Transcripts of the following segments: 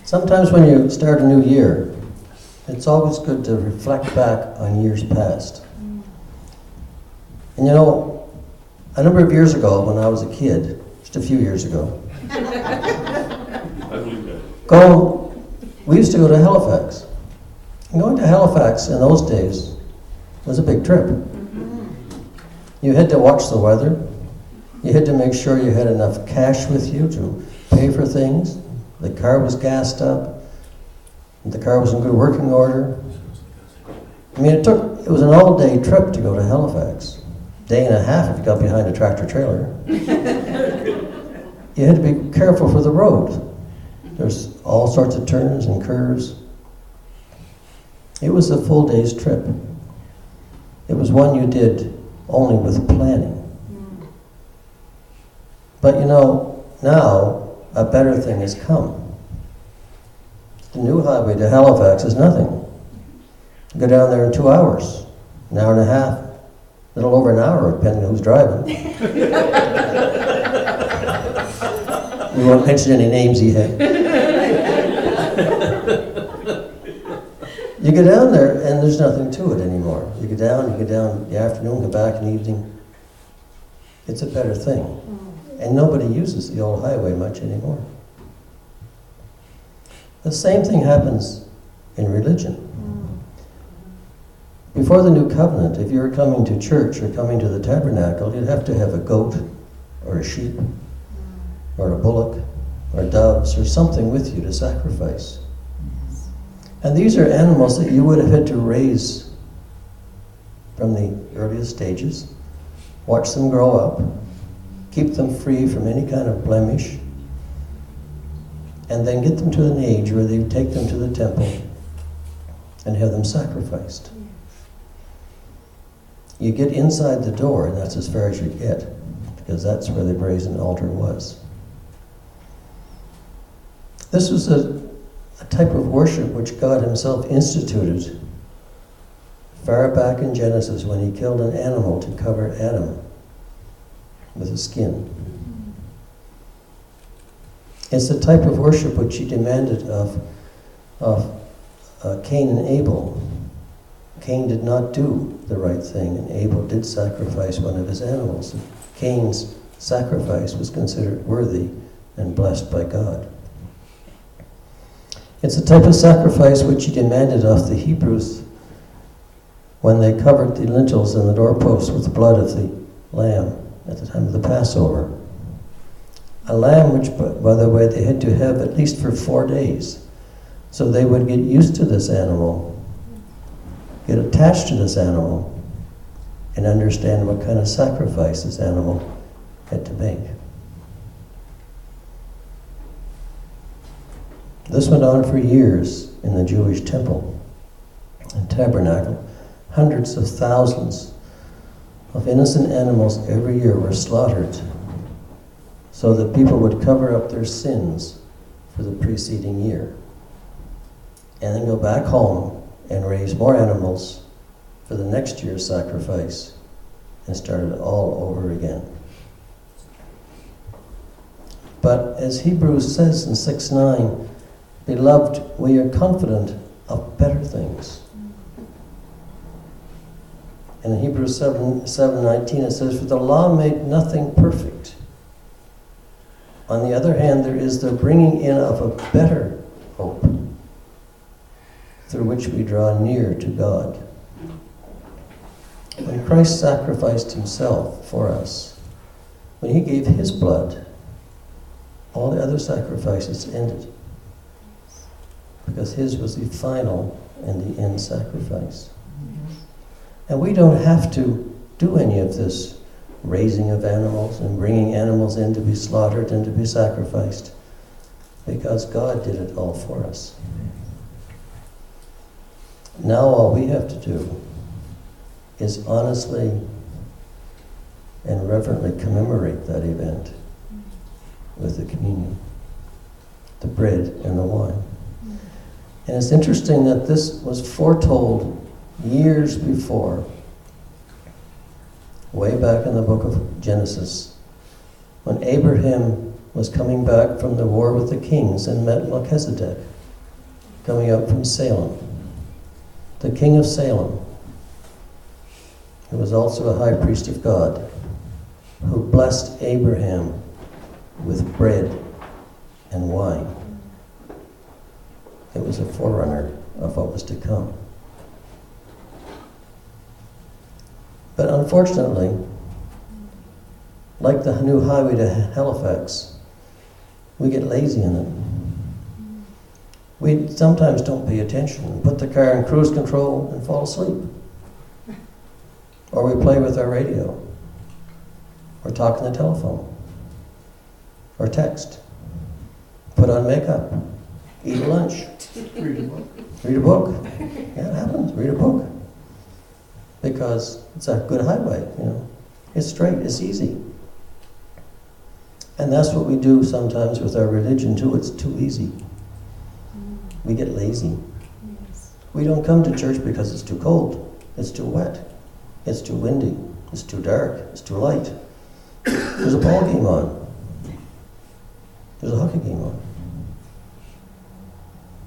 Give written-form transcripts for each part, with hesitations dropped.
Sometimes when you start a new year, it's always good to reflect back on years past. And you know, a number of years ago when I was a kid, just a few years ago, we used to go to Halifax. And going to Halifax in those days was a big trip. You had to watch the weather. You had to make sure you had enough cash with you to pay for things. The car was gassed up. The car was in good working order. I mean, it was an all-day trip to go to Halifax. Day and a half if you got behind a tractor trailer. You had to be careful for the road. There's all sorts of turns and curves. It was a full day's trip. It was one you did only with planning. But you know, now a better thing has come. The new highway to Halifax is nothing. You go down there in 2 hours, an hour and a half, a little over an hour, depending on who's driving. We won't mention any names yet. You go down there and there's nothing to it anymore. You go down in the afternoon, go back in the evening. It's a better thing. And nobody uses the old highway much anymore. The same thing happens in religion. Before the new covenant, if you were coming to church or coming to the Tabernacle, you'd have to have a goat or a sheep or a bullock or doves or something with you to sacrifice. And these are animals that you would have had to raise from the earliest stages, watch them grow up, keep them free from any kind of blemish, and then get them to an age where they take them to the temple and have them sacrificed. You get inside the door, and that's as far as you get, because that's where the brazen altar was. This was a type of worship which God himself instituted far back in Genesis when he killed an animal to cover Adam with a skin. It's the type of worship which he demanded of Cain and Abel. Cain did not do the right thing, and Abel did sacrifice one of his animals. Cain's sacrifice was considered worthy and blessed by God. It's a type of sacrifice which he demanded of the Hebrews when they covered the lintels and the doorposts with the blood of the lamb at the time of the Passover. A lamb which, by the way, they had to have at least for 4 days. So they would get used to this animal, get attached to this animal, and understand what kind of sacrifice this animal had to make. This went on for years in the Jewish temple and tabernacle. Hundreds of thousands of innocent animals every year were slaughtered so that people would cover up their sins for the preceding year. And then go back home and raise more animals for the next year's sacrifice and start it all over again. But as Hebrews says in 6:9, beloved, we are confident of better things. And in Hebrews 7:19 it says, for the law made nothing perfect. On the other hand, there is the bringing in of a better hope, through which we draw near to God. When Christ sacrificed himself for us, when he gave his blood, all the other sacrifices ended, because his was the final and the end sacrifice. And we don't have to do any of this raising of animals and bringing animals in to be slaughtered and to be sacrificed, because God did it all for us. Now all we have to do is honestly and reverently commemorate that event with the communion, the bread and the wine. And it's interesting that this was foretold years before, way back in the book of Genesis, when Abraham was coming back from the war with the kings and met Melchizedek, coming up from Salem. The king of Salem, who was also a high priest of God, who blessed Abraham with bread and wine. It was a forerunner of what was to come. But unfortunately, like the new highway to Halifax, we get lazy in it. We sometimes don't pay attention and put the car in cruise control and fall asleep. Or we play with our radio, or talk on the telephone, or text, put on makeup, eat lunch, Read a book. read a book. Yeah, it happens, read a book. Because it's a good highway, you know. It's straight, it's easy. And that's what we do sometimes with our religion too. It's too easy. We get lazy. We don't come to church because it's too cold, it's too wet, it's too windy, it's too dark, it's too light. There's a ball game on. There's a hockey game on.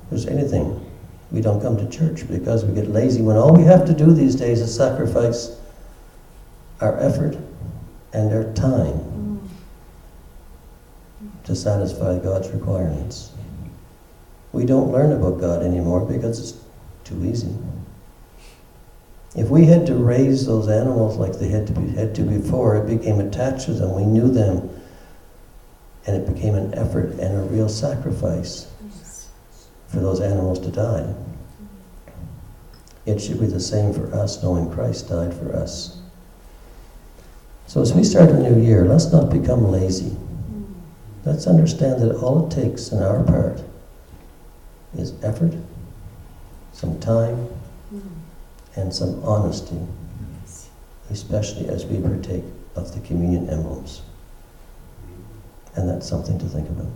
There's anything. We don't come to church because we get lazy when all we have to do these days is sacrifice our effort and our time to satisfy God's requirements. We don't learn about God anymore because it's too easy. If we had to raise those animals like they had to before, it became attached to them, we knew them, and it became an effort and a real sacrifice for those animals to die. It should be the same for us, knowing Christ died for us. So as we start a new year, let's not become lazy. Let's understand that all it takes in our part is effort, some time, and some honesty, especially as we partake of the communion emblems. And that's something to think about.